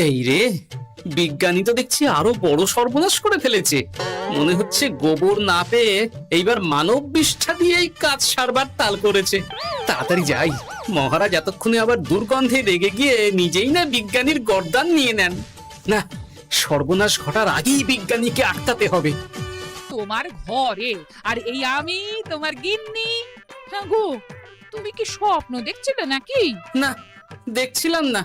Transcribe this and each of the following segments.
এই রে, বিজ্ঞানী তো দেখছি আরো বড় সর্বনাশ করে ফেলেছে। মনে হচ্ছে গোবর না পেয়ে এইবার মানব বিষ্ঠা দিয়েই কাজ সারবার তাল করেছে। তাড়াতাড়ি যাই, মহারাজ এতক্ষণে আবার দুর্গন্ধে রেগে গিয়ে নিজেই না বিজ্ঞানীর গর্দান নিয়ে নেন। না, সর্বনাশ ঘটার আগেই বিজ্ঞানীকে আটকাতে হবে। তোমার ঘরে আর এই আমি তোমার গিন্নি। হ্যাঁ গো, তুমি কি স্বপ্ন দেখছিলে নাকি? না, দেখছিলাম না,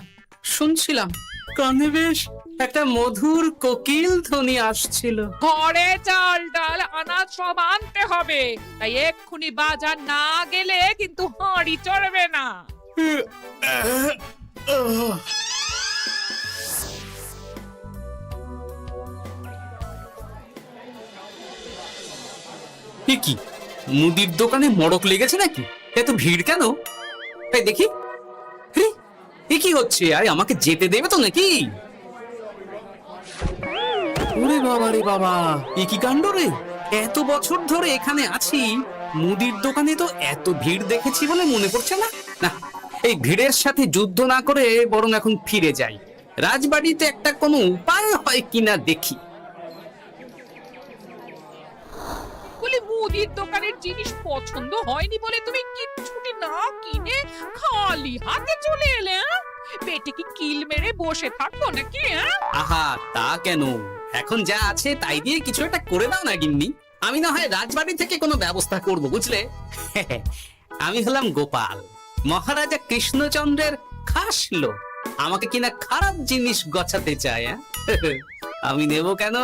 শুনছিলাম। কানে বেশ একটা মধুর কোকিল ধ্বনি আসছিল। ঘরে চাল ডাল আনাজ সব আনতে হবে, তাই এক্ষুনি বাজার না গেলে কিন্তু হাঁড়ি চড়বে না। এ কি, মুদির দোকানে মড়ক লেগেছে নাকি? এত ভিড় কেন? এই দেখি, এ কি হচ্ছে? আরে আমাকে যেতে দেবে তো নাকি? ওরে বাবা রে বাবা, এ কি কাণ্ড রে! এত বছর ধরে এখানে আছি, মুদির দোকানে তো এত ভিড় দেখেছি বলে মনে পড়ছে না। না, এই ভিড়ের সাথে যুদ্ধ না করে বরং এখন ফিরে যাই। রাজবাড়িতে একটা কোনো উপায় হয় কিনা দেখি। বলি, মুদির দোকানের জিনিস পছন্দ হয়নি বলে তুমি কিচ্ছুটি না কিনে খালি হাতে চলে এলে? পেটে কি কিল মেরে বসে থাকবো নাকি? আহা, তা কেন? এখন যা আছে তাই দিয়ে কিছু একটা করে দাও না গিন্নি। আমি না হয় রাজবাড়ি থেকে কোনো ব্যবস্থা করব, বুঝলে? আমি হলাম গোপাল, মহারাজা কৃষ্ণচন্দ্রের খাস লোক। আমাকে কিনা খারাপ জিনিস গছাতে চায়। আমি নেব কেন?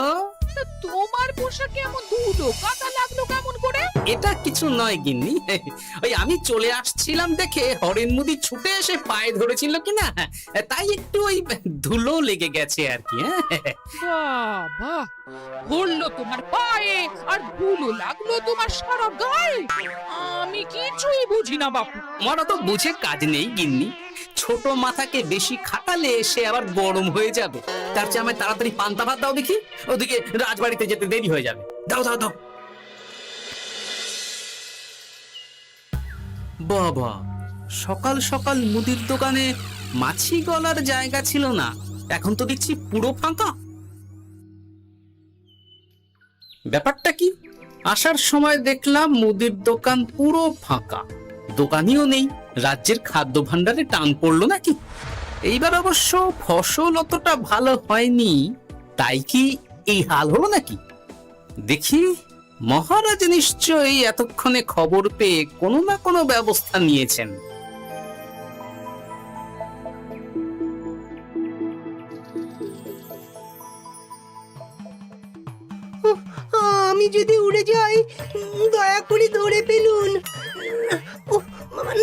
তোমার পোশাকে এমন ধুলো কাটা লাগলো কেমন করে? এটা কিছু নয় গিন্নি, ওই আমি চলে আসছিলাম দেখে হরেন মুদি ছুটে এসে পায়ে ধরেছিল কিনা, তাই একটু ওই ধুলো লেগে গেছে আর কি। বাবা, পড়লো তোমার পায়ে আর ধুলো লাগলো তোমার সারা গায়ে? আমি কিছুই বুঝি না বাপু। আমারও তো বুঝে কাজ নেই গিন্নি। ছোট মাথাকে বেশি খাটালে সে আবার গরম হয়ে যাবে। তার চেয়ে আমায় তাড়াতাড়ি পান্তা ভাত দাও দেখি, ওদিকে রাজবাড়িতে যেতে দেরি হয়ে যাবে। দাও দাও দাও। বাবা, সকাল সকাল মুদির দোকানে মাছি গলার জায়গা ছিল না, এখন তো দেখছি পুরো ফাঁকা। ব্যাপারটা কি? আসার সময় দেখলাম মুদির দোকান পুরো ফাঁকা, দোকানিও নেই। রাজ্যের খাদ্য ভাণ্ডারে টান পড়লো নাকি? এইবার অবশ্য ফসল অতটা ভালো হয়নি, তাই কি এই হাল হলো নাকি? দেখি, মহারাজ নিশ্চয়ই এতক্ষণে খবর পেয়ে কোনো না কোনো ব্যবস্থা নিয়েছেন। আমি যদি উড়ে যাই, দয়া করে ধরে ফেলুন।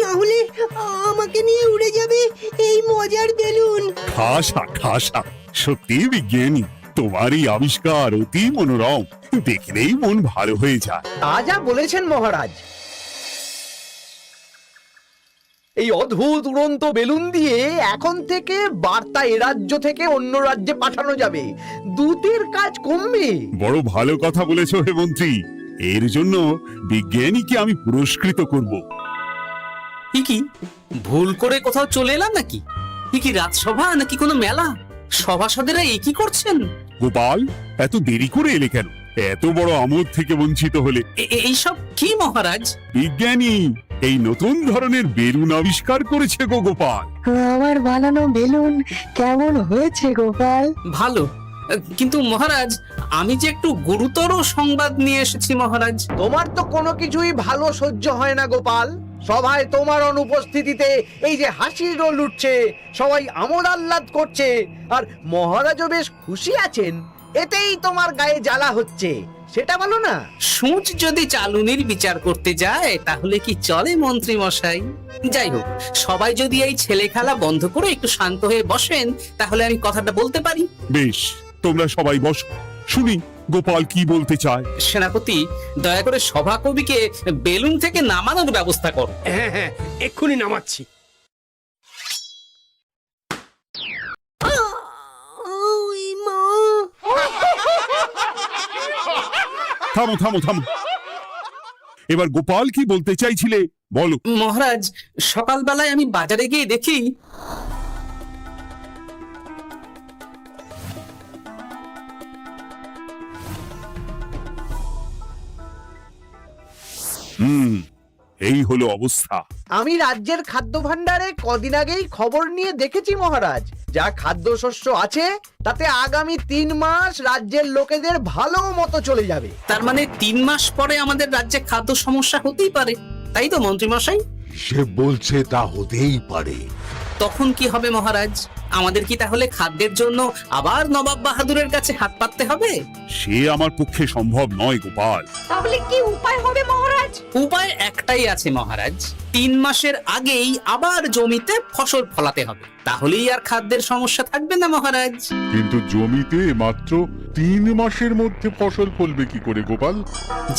না হলে আমাকে নিয়ে উড়ে যাবে এই মজার বেলুন। খাসা খাসা, সত্যি বিজ্ঞানী, তোমার এই আবিষ্কার অতি মনোরম, দেখলেই মন ভালো হয়ে যায়। তা যা বলেছেন মহারাজ। এই অদ্ভুত উড়ন্ত বেলুন দিয়ে এখন থেকে বার্তা এ রাজ্য থেকে অন্য রাজ্যে পাঠানো যাবে, দূতের কাজ কমবে। বড় ভালো কথা বলেছো হে মন্ত্রী, এর জন্য বিজ্ঞানীকে আমি পুরস্কৃত করব। কি ভুল করে কোথাও চলে এলাম নাকি? কি রাজসভা নাকি কোনো মেলা? সভাসদেরা কি করছেন? গোপাল, এত দেরি করে এলে কেন? এত বড় আমোদ থেকে বঞ্চিত হলে? এইসব কি মহারাজ? বিজ্ঞানী এই নতুন ধরনের বেলুন আবিষ্কার করেছে গো গোপাল। আমার বানানো বেলুন কেমন হয়েছে গোপাল? ভালো, কিন্তু মহারাজ আমি যে একটু গুরুতর সংবাদ নিয়ে এসেছি মহারাজ। তোমার তো কোনো কিছুই ভালো সহ্য হয় না গোপাল। সভায় তোমার অনুপস্থিতিতে এই যে হাসির রোল উঠছে, সবাই আমোদ আহ্লাদ করছে, আর মহারাজও বেশ খুশি আছেন, এতেই তোমার গায়ে জ্বালা হচ্ছে, সেটা বলো না। সূচ যদি চালুনির বিচার করতে যায় তাহলে কি চলে মন্ত্রী মশাই? যাই হোক, সবাই যদি এই ছেলে খেলা বন্ধ করে একটু শান্ত হয়ে বসেন তাহলে আমি কথাটা বলতে পারি। বেশ, তোমরা সবাই বসো, শুনি গোপাল কি বলতে চায়। সেনাপতি, দয়া করে সভা কবিকে বেলুন থেকে নামানোর ব্যবস্থা করো। হ্যাঁ হ্যাঁ, এক্ষুনি নামাচ্ছি। ওই মা! থামো থামো থামো, এবার গোপাল কি বলতে চাইছিলে বলো। মহারাজ, সকালবেলায় আমি বাজারে গিয়ে দেখি হুম, এই হলো অবস্থা। আমি রাজ্যের খাদ্য ভাণ্ডারে কদিন আগেই খবর নিয়ে দেখেছি মহারাজ, যা খাদ্যশস্য আছে তাতে আগামী 3 মাস রাজ্যের লোকেদের ভালো মতো চলে যাবে। তার মানে 3 মাস পরে আমাদের রাজ্যে খাদ্য সমস্যা হতেই পারে, তাই তো মন্ত্রীমশাই? সে বলছে তা হতেই পারে। তখন কি হবে মহারাজ? আমাদের কি তাহলে খাদ্যের জন্য আবার নবাব বাহাদুরের কাছে হাত পাততে হবে? সে আমার পক্ষে সম্ভব নয় গোপাল। তাহলে কি উপায় হবে মহারাজ? উপায় একটাই আছে মহারাজ, 3 মাসের আগেই আবার জমিতে ফসল ফলাতে হবে, তাহলেই আর খাদ্যের সমস্যা থাকবে না মহারাজ। কিন্তু জমিতে মাত্র 3 মাসের মধ্যে ফসল ফলবে কি করে গোপাল?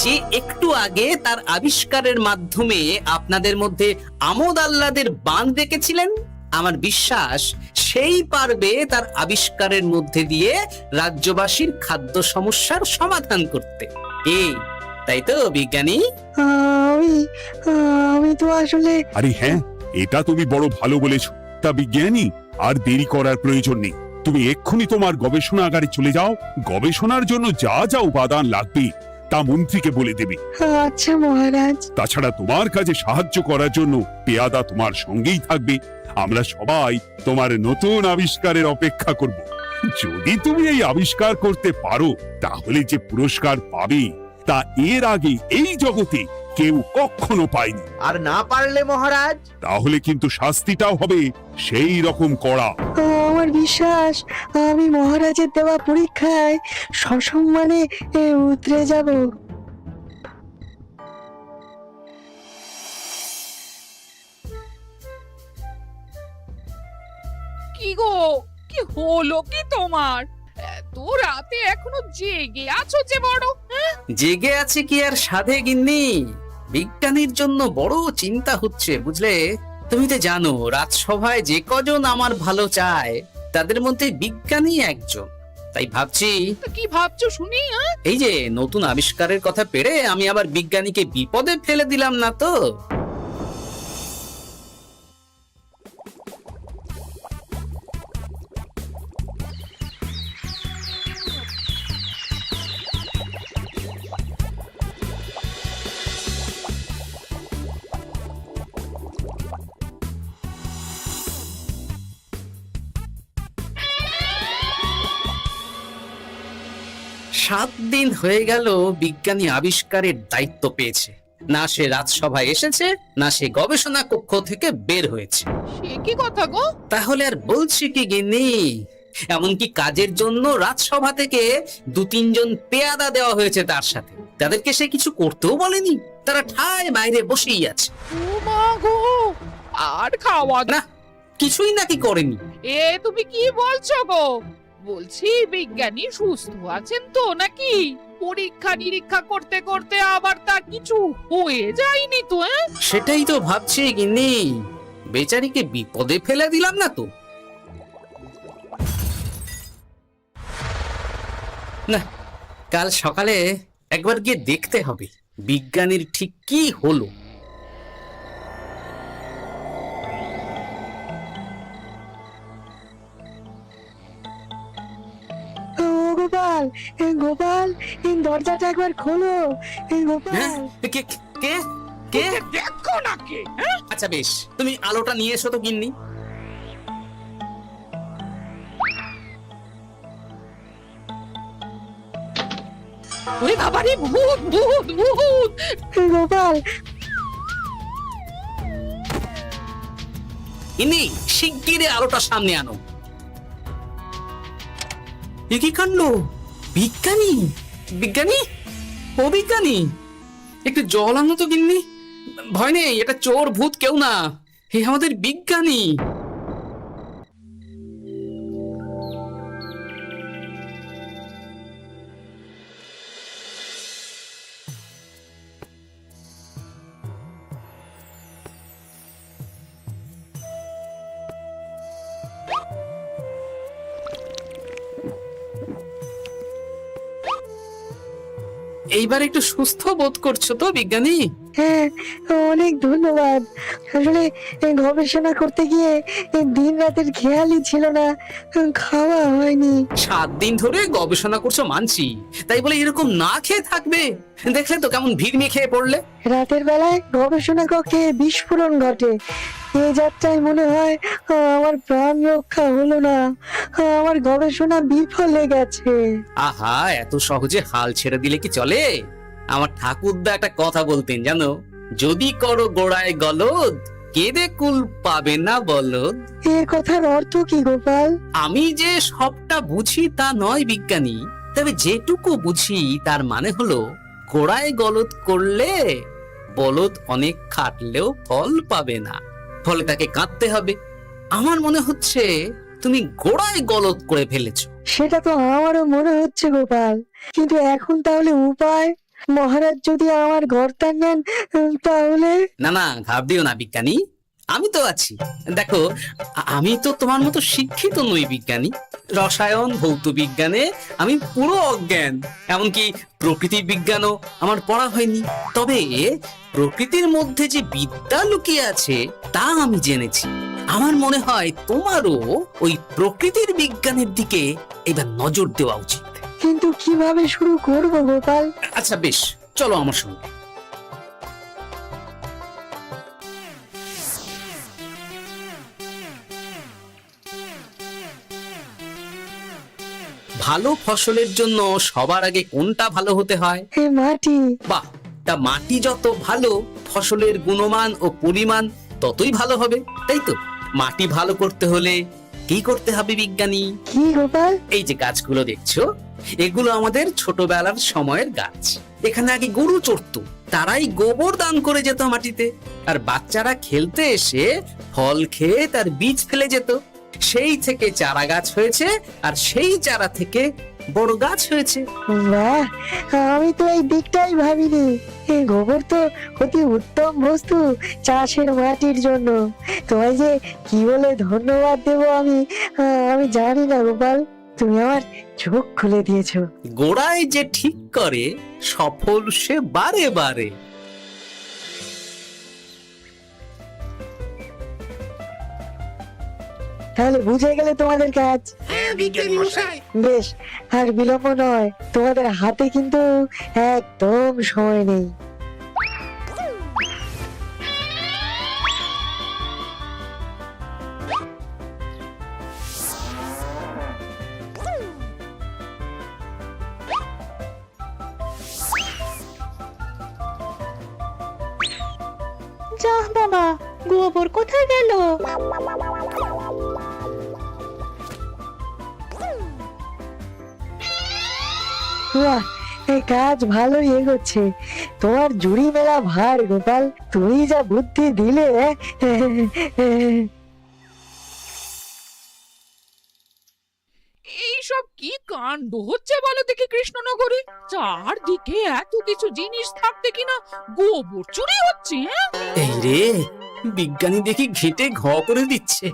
যে একটু আগে তার আবিষ্কারের মাধ্যমে আপনাদের মধ্যে আমোদ আহ্লাদের বাঁধ দেখেছিলেন, আমার বিশ্বাস সেই পারবে তার আবিষ্কারের মধ্যে দিয়ে রাজ্যবাসীর খাদ্য সমস্যার সমাধান করতে। তাই তো বিজ্ঞানী? আমি আমি তো আসলে আরে হ্যাঁ, এটা তুমি বড় ভালো বলেছো। তা বিজ্ঞানী, আর দেরি করার প্রয়োজন নেই। তুমি এক্ষুনি তোমার গবেষণাগারে চলে যাও। গবেষণার জন্য যা যা উপাদান লাগবে তা মন্ত্রীকে বলে দেবে। আচ্ছা মহারাজ। তাছাড়া তোমার কাজে সাহায্য করার জন্য পেয়াদা তোমার সঙ্গেই থাকবে। আমরা সবাই তোমার নতুন আবিষ্কারের অপেক্ষা করব। যদি তুমি এই আবিষ্কার করতে পারো, তাহলে যে পুরস্কার পাবে তা এর আগে এই জগতে কেউ কখনো পায়নি। আর না পারলে মহারাজ, তাহলে কিন্তু শাস্তিটাও হবে সেই রকম কড়া। আমার বিশ্বাস আমি মহারাজের দেওয়া পরীক্ষায় সসম্মানে উতরে যাব। কি গো, কি হলো কি তোমার? এত রাতে এখনো জেগে আছো যে বড়, হ্যাঁ? জেগে আছে কি আর সাধে গিন্নি? বিজ্ঞানীর জন্য বড় চিন্তা হচ্ছে বুঝলে। তুমি তো জানো রাজসভায় যে কজন আমার ভালো চায় তাদের মধ্যে বিজ্ঞানী একজন। তাই ভাবছি, তা কি ভাবছো শুনি? হ্যাঁ? এই যে নতুন আবিষ্কারের কথা পেরে আমি আবার বিজ্ঞানীকে বিপদে ফেলে দিলাম না তো? সাত দিন হয়ে গেল বিজ্ঞানী আবিষ্কারের দায়িত্ব পেয়েছে, না সে রাজসভায় এসেছে, না সে গবেষণা কক্ষ থেকে বের হয়েছে। সে কি কথা গো? তাহলে আর বলছি কি গিন্নি, এমনকি কাজের জন্য রাজসভা থেকে 2-3 জন পেয়াদা দেওয়া হয়েছে তার সাথে। তাদেরকে সে কিছু করতেও বলেনি, তারা ঠায় বাইরে বসেই আছে। ও মা গো, আর খাওয়া না, কিছুই নাকি করেনি। এ তুমি কি বলছো গো? বলছি বিজ্ঞানী সুস্থ আছেন তো নাকি? পরীক্ষা নিরীক্ষা করতে করতে আবার তার কিছু হয়ে যায়নি তো? সেটাই তো ভাবছি গিন্নি, বেচারিকে বিপদে ফেলে দিলাম না তো? না, কাল সকালে একবার গিয়ে দেখতে হবে বিজ্ঞানীর ঠিক কি হলো। ও গোপাল, গোপাল, দরজাটা একবার খোলো। গোপাল, হ্যাঁ? কে কে কে? দেখো নাকি? আচ্ছা বেশ, তুমি আলোটা নিয়ে এসো তো গিন্নি। ওরে বাবা রে, ভূত ভূত ভূত! গোপাল, ইনি শিগগিরই আলোটা সামনে আনো। এ কি কাণ্ড! বিজ্ঞানী, বিজ্ঞানী, ও বিজ্ঞানী, একটু জল আনো তো গিন্নি। ভয় নেই, এটা চোর ভূত কেউ না, হে আমাদের বিজ্ঞানী। এইবার একটু সুস্থ বোধ করছো তো বিজ্ঞানী? হ্যাঁ, অনেক ধন্যবাদ। আসলে গবেষণা করতে গিয়ে দিন রাতের খেয়ালই ছিল না, খাওয়া হয়নি। 7 দিন ধরে গবেষণা করছো মানছি, তাই বলে এরকম না খেয়ে থাকবে? দেখলে তো কেমন ভিড় মেয়ে খেয়ে পড়লে। রাতের বেলায় গবেষণা কক্ষে বিস্ফোরণ ঘটে। এই যাত্রায় মনে হয় আমার প্রাণ রক্ষা হলো না, আমার গবেষণা বিফলে গেছে। আহা, এত সহজে হাল ছেড়ে দিলে কি চলে? আমার ঠাকুরদা একটা কথা বলতেন জানো, যদি করো গোড়ায় গলদ, কেঁদে কুল পাবে না বলদ। এর কথার অর্থ কি গোপাল? আমি যে সবটা বুঝি তা নয় বিজ্ঞানী, তবে যেটুকু বুঝি তার মানে হলো গোড়ায় গলদ করলে বলদ অনেক খাটলেও ফল পাবে না, ফলে তাকে কাঁদতে হবে। আমার মনে হচ্ছে তুমি গোড়ায় গলদ করে ফেলেছো। সেটা তো আমারও মনে হচ্ছে গোপাল, কিন্তু এখন তাহলে উপায়? মহারাজ যদি আমার ঘরটা নেন তাহলে? না না, ঘাবড়িও না বিজ্ঞানী, আমি তো আছি। দেখো, আমি তো তোমার মতো শিক্ষিত নই বিজ্ঞানী। রসায়ন, ভৌত বিজ্ঞানে আমি পুরো অজ্ঞান, এমনকি প্রকৃতি বিজ্ঞানও আমার পড়া হয়নি। তবে প্রকৃতির মধ্যে যে বিদ্যা লুকিয়ে আছে তা আমি জেনেছি। আমার মনে হয় তোমারও ওই প্রকৃতির বিজ্ঞানের দিকে এবার নজর দেওয়া উচিত। কিন্তু কিভাবে শুরু করব গোপাল? আচ্ছা বেশ, চলো আমার সঙ্গে। ভালো ফসলের জন্য সবার আগে কোনটা ভালো হতে হয়? মাটি। বাহ, তা মাটি যত ভালো, ফসলের গুণমান ও পরিমাণ ততই ভালো হবে, তাই তো? মাটি ভালো করতে হলে কি করতে হবে বিজ্ঞানী? কি গোপাল? এই যে গাছগুলো দেখছো, এগুলো আমাদের ছোটবেলার সময়ের গাছ। এখানে আগে গরু চড়তো, তারাই গোবর দান করে যেত মাটিতে, আর বাচ্চারা খেলতে এসে ফল খেয়ে তার বীজ ফেলে যেত। সেই থেকে চারা গাছ হয়েছে, আর সেই চারা থেকে বড় গাছ হয়েছে। বাহ, আমি তো এই দিকটাই ভাবিনি। এই গোবর তো অতি উত্তম বস্তু চাষের মাটির জন্য। তোমায় যে কি বলে ধন্যবাদ দেবো আমি জানি না গোপাল, তুমি আমার চোখ খুলে দিয়েছো। গোড়ায় যে ঠিক করে সফল সে বারে বারে। তাহলে বুঝে গেলে তোমাদের কাজ। হ্যাঁ বিজ্ঞানী মশাই। বেশ, আর বিলম্ব নয়, তোমাদের হাতে কিন্তু একদম সময় নেই। যা বাবা, গোবর কোথায় গেল? বাহ, এই কাজ ভালোই এগোচ্ছে। তোমার জুড়ি মেলা ভার গোপাল, তুমি যা বুদ্ধি দিলে। এইসব কি কাণ্ড হচ্ছে বলো দেখি কৃষ্ণনগরে? চারদিকে এত কিছু জিনিস থাকতে কিনা গোবর চুরি হচ্ছে। এই রে, বিজ্ঞানী দেখি ঘেটে ঘ করে দিচ্ছে।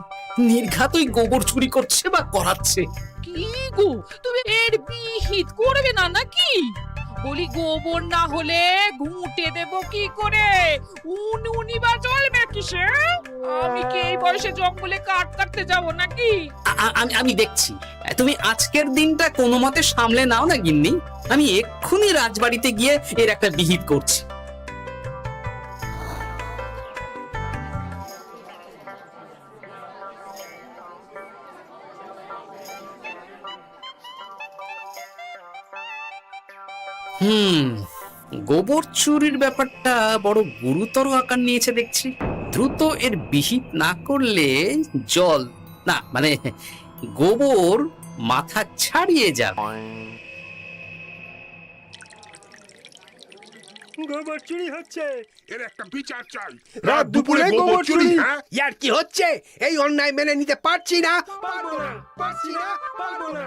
নির্ঘাত ওই গোবর চুরি করছে বা করাচ্ছে। কি গো, তুমি এর বিহিত করবে না নাকি? বলি গোবর না হলে ঘুঁটে দেব কি করে? উনি বা চলবে কিসে? আমি কি এই বয়সে জঙ্গলে কাঠ কাটতে যাব নাকি? আমি দেখছি। তুমি আজকের দিনটা কোনো মতে সামলে নাও না গিন্নি, আমি এক্ষুনি রাজবাড়িতে গিয়ে এর একটা বিহিত করছি। গোবর চুরির ব্যাপারটা বড় গুরুতর আকার নিয়েছে দেখছি। দ্রুত এর বিহিত না করলে জল না, মানে গোবর মাথা ছাড়িয়ে যাবে। গোবর চুরি হচ্ছে। এর একটা বিচার চাই। রাত দুপুরে গোবর চুরি। হ্যাঁ? ইয়ার কি হচ্ছে? এই অন্যায় মেনে নিতে পারছি না, পারবো না, পারছি না, পারবো না।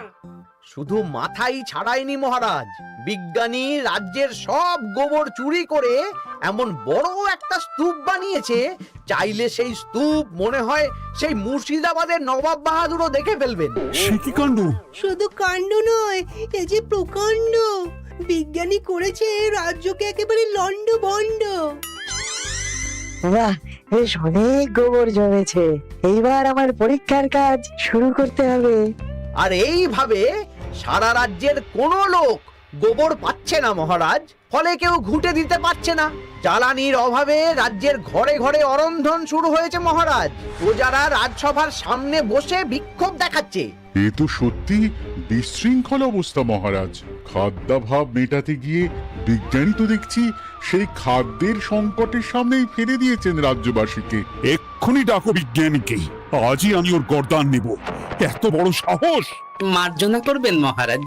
শুধু মাথাই ছাড়ায়নি মহারাজ, বিজ্ঞানী রাজ্যের সব গোবর চুরি করে এমন বড় একটা স্তূপ বানিয়েছে, চাইলে সেই স্তূপ মনে হয় সেই মুর্শিদাবাদের নবাব বাহাদুরও দেখে ফেলবেন। সে কি কাণ্ড! শুধু কাণ্ড নয়, এ যে প্রকাণ্ড। বিজ্ঞানী করেছে রাজ্যকে একেবারে লন্ডভন্ড। বাহ, বেশ অনেক গোবর জমেছে। এইবার আমার পরীক্ষার কাজ শুরু করতে হবে। আর এইভাবে সারা রাজ্যের কোনো লোক গোবর পাচ্ছে না মহারাজ, ফলে কেউ ঘুঁটে দিতে পারছে না। জ্বালানির অভাবে রাজ্যের ঘরে ঘরে অরন্ধন শুরু হয়েছে মহারাজ। প্রজারা রাজসভার সামনে বসে বিক্ষোভ দেখাচ্ছে। এ তো সত্যি বিশৃঙ্খল অবস্থা মহারাজ। খাদ্যাভাব মেটাতে গিয়ে বিজ্ঞানী তো দেখছি সেই খাদ্যের সংকটের সামনেই ফেলে দিয়েছেন রাজ্যবাসীকে। এক্ষুনি ডাকো বিজ্ঞানীকে, আজই আমি ওর গর্দান নেব। এত বড় সাহস! মার্জনা করবেন মহারাজ।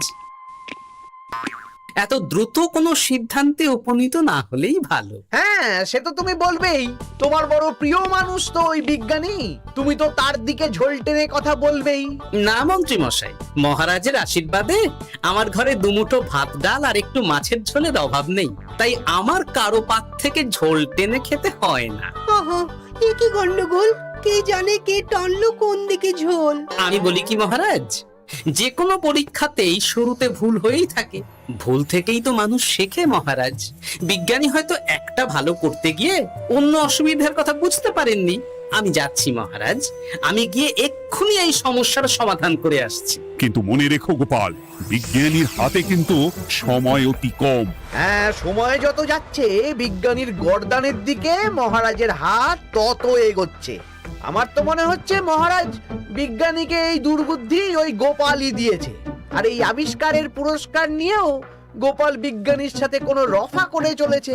এত দ্রুত কোনো সিদ্ধান্তে উপনীত না হলেই ভালো। হ্যাঁ, সে তো তুমি বলবেই। তোমার বড় প্রিয় মানুষ তো ওই বিজ্ঞানী, তুমি তো তার দিকে ঝোল টেনে কথা বলবেই। না মন্ত্রী মশাই, মহারাজের আশীর্বাদে আমার ঘরে দুমুঠো ভাত ডাল আর একটু মাছের ঝোলের অভাব নেই, তাই আমার কারো পাত থেকে ঝোল টেনে খেতে হয় না। এ কি গন্ডগোল? কে জানে কে টানলো কোন দিকে ঝোল? আমি বলি কি মহারাজ, যে কোনো পরীক্ষাতেই শুরুতে ভুল হয়েই থাকে। ভুল থেকেই তো মানুষ শেখে মহারাজ। বিজ্ঞানী হয়তো একটা ভালো করতে গিয়ে অন্য অসুবিধার কথা বুঝতে পারেননি। আমি যাচ্ছি মহারাজ, আমি গিয়ে এক্ষুনি এই সমস্যার সমাধান করে আসছি। কিন্তু মনে রেখো গোপাল, বিজ্ঞানীর হাতে কিন্তু সময় অতি কম। হ্যাঁ, সময় যত যাচ্ছে বিজ্ঞানীর গর্দানের দিকে মহারাজের হাত তত এগোচ্ছে। আমার তো মনে হচ্ছে মহারাজ বিজ্ঞানীকে এই দুর্বুদ্ধি ওই গোপালই দিয়েছে। আর এই আবিষ্কারের পুরস্কার নিয়েও গোপাল বিজ্ঞানীর সাথে কোনো রফা করে চলেছে।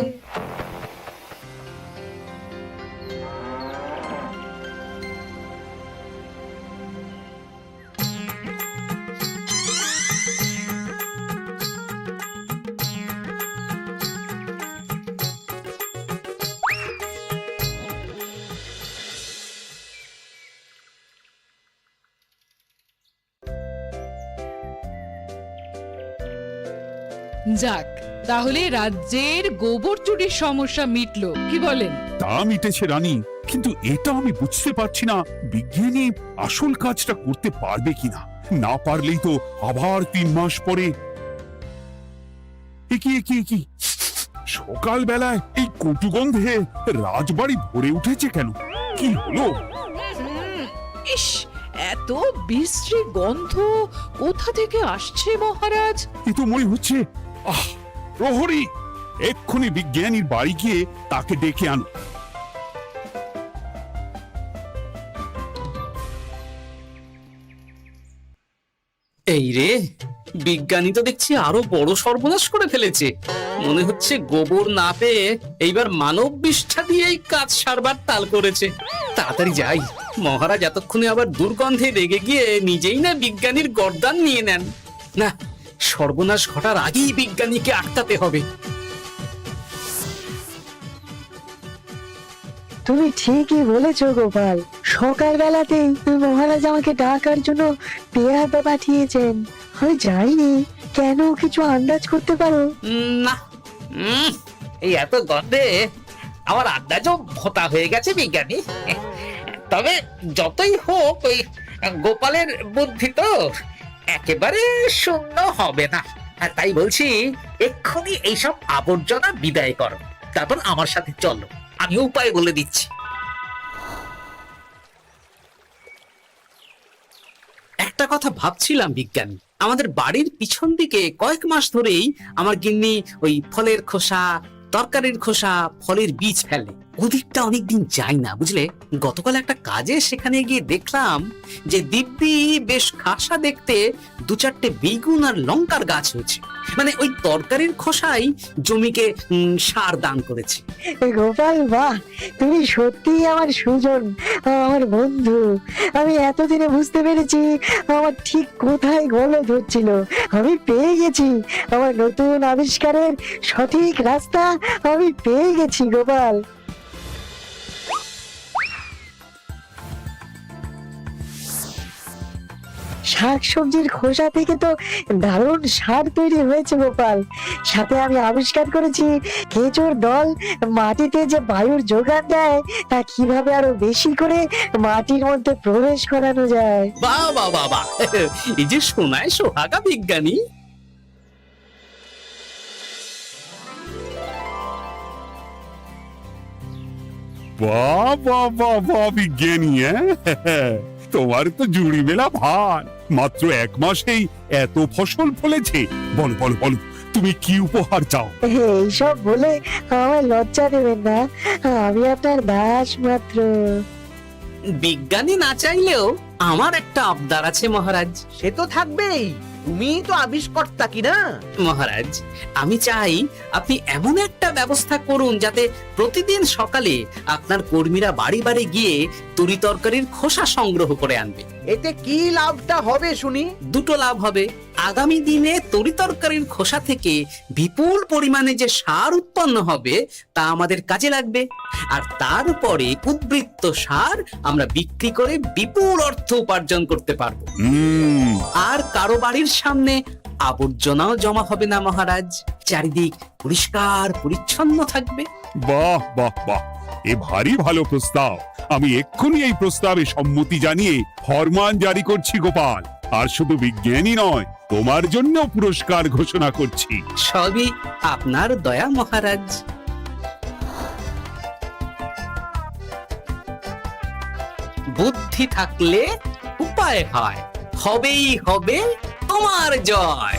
যাক, তাহলে রাজ্যের গোবর চুরির সমস্যা মিটলো, কি বলেন? তা মিটেছে রানী, কিন্তু এটা আমি বুঝতে পারছি না বিজ্ঞানী আসল কাজটা করতে পারবে কিনা। না পারলেই তো আবার 3 মাস পরে। কি সকাল বেলায় এই কটু গন্ধে রাজবাড়ি ভরে উঠেছে কেন? কি হলো? ইস, এত বিশ্রী গন্ধ কোথা থেকে আসছে মহারাজ? এ তো মনে হচ্ছে প্রহরী, এক্ষুনি বিজ্ঞানীর বাড়ি গিয়ে তাকে ডেকে আনো। এই রে, বিজ্ঞানী তো দেখছি আরো বড় সর্বনাশ করে ফেলেছে। মনে হচ্ছে গোবর না পেয়ে এইবার মানব বিষ্ঠা দিয়েই কাজ সারবার তাল করেছে। তাড়াতাড়ি যাই, মহারাজ এতক্ষণে আবার দুর্গন্ধে রেগে গিয়ে নিজেই না বিজ্ঞানীর গর্দান নিয়ে নেন। না, সর্বনাশ ঘটার আগেই বিজ্ঞানীকে আটকাতে হবে। তুমি ঠিকই বলেছো গোপাল, সকালবেলাতেই মহারাজ আমাকে ডাকার জন্য পেয়াদা পাঠিয়েছেন। আমি যাইনি, কেন কিছু আন্দাজ করতে পারো? না, এই এত গন্ধে আমার আন্দাজও ভোতা হয়ে গেছে বিজ্ঞানী। তবে যতই হোক, ওই গোপালের বুদ্ধি তো একেবারে শূন্য হবে না। আর তাই বলছি, এক্ষুনি এইসব আবর্জনা বিদায় করো, তারপর আমার সাথে চলো, আমি উপায় বলে দিচ্ছি। একটা কথা ভাবছিলাম বিজ্ঞানী, আমাদের বাড়ির পিছন দিকে কয়েক মাস ধরেই আমার গিন্নি ওই ফলের খোসা, তরকারির খোসা, ফলের বীজ ফেলে। ওদিকটা অনেকদিন যাই না, বুঝলে। গতকাল একটা কাজে সেখানে গিয়ে দেখলাম যে দিব্যি বেশ খাসা দেখতে 2-4টে বেগুন আর লঙ্কার গাছ হয়েছে। মানে ওই তরকারির খোসাই জমিকে সার দান করেছে। গোপাল, বাহ, তুমি সত্যিই আমার সুজন, আমার বন্ধু। আমি এতদিনে বুঝতে পেরেছি আমার ঠিক কোথায় গলদ হচ্ছিল। আমি পেয়ে গেছি আমার নতুন আবিষ্কারের সঠিক রাস্তা। আমি পেয়ে গেছি গোপাল। শাকসবজির খোসা থেকে তো দারুণ সার তৈরি হয়েছে গোপাল। সাথে আমি আবিষ্কার করেছি কেঁচোর দল মাটিতে যে বায়ুর যোগান দেয় তা কিভাবে আরো বেশি করে মাটির মধ্যে প্রবেশ করানো যায়। বাহ বাহ বাহ বাহ, এই যে শোনায় সোহাগা বিজ্ঞানী। বাহ বাহ বাহ বাহ বিজ্ঞানী, হ্যাঁ? তোমার তো জুড়ি মেলা ভার। মাত্র 1 মাসেই এত ফসল ফলেছে। বলো বলো বলো, তুমি কি উপহার চাও? এইসব বলে আমায় লজ্জা দেবেন না, আমি আপনার দাস মাত্র। বিজ্ঞানী না চাইলেও আমার একটা আবদার আছে মহারাজ। সে তো থাকবেই, তুমি তো আবিষ্কর্তা কি না? মহারাজ, আমি চাই আপনি এমন একটা ব্যবস্থা করুন যাতে প্রতিদিন সকালে আপনার কর্মীরা বাড়ি বাড়ি গিয়ে তরি তরকারির খোসা সংগ্রহ করে আনবে। এতে কি লাভটা হবে শুনি? দুটো লাভ হবে। আগামী দিনে তরি তরকারির খোসা থেকে বিপুল পরিমাণে যে সার উৎপন্ন হবে তা আমাদের কাজে লাগবে, আর তারপরে উদ্বৃত্ত সার আমরা বিক্রি করে বিপুল অর্থ উপার্জন করতে পারবো। আর কারো বাড়ির সামনে আবর্জনাও জমা হবে না মহারাজ, চারিদিক পরিষ্কার পরিচ্ছন্ন থাকবে। বাহ বাহ বাহ, এ ভারী ভালো প্রস্তাব। আমি এক্ষুনি এই প্রস্তাবে সম্মতি জানিয়ে ফরমান জারি করছি গোপাল। আর শুধু বিজ্ঞানী নয়, তোমার জন্য পুরস্কার ঘোষণা করছি। সবই আপনার দয়া মহারাজ। বুদ্ধি থাকলে উপায় হয়, হবেই হবে তোমার জয়।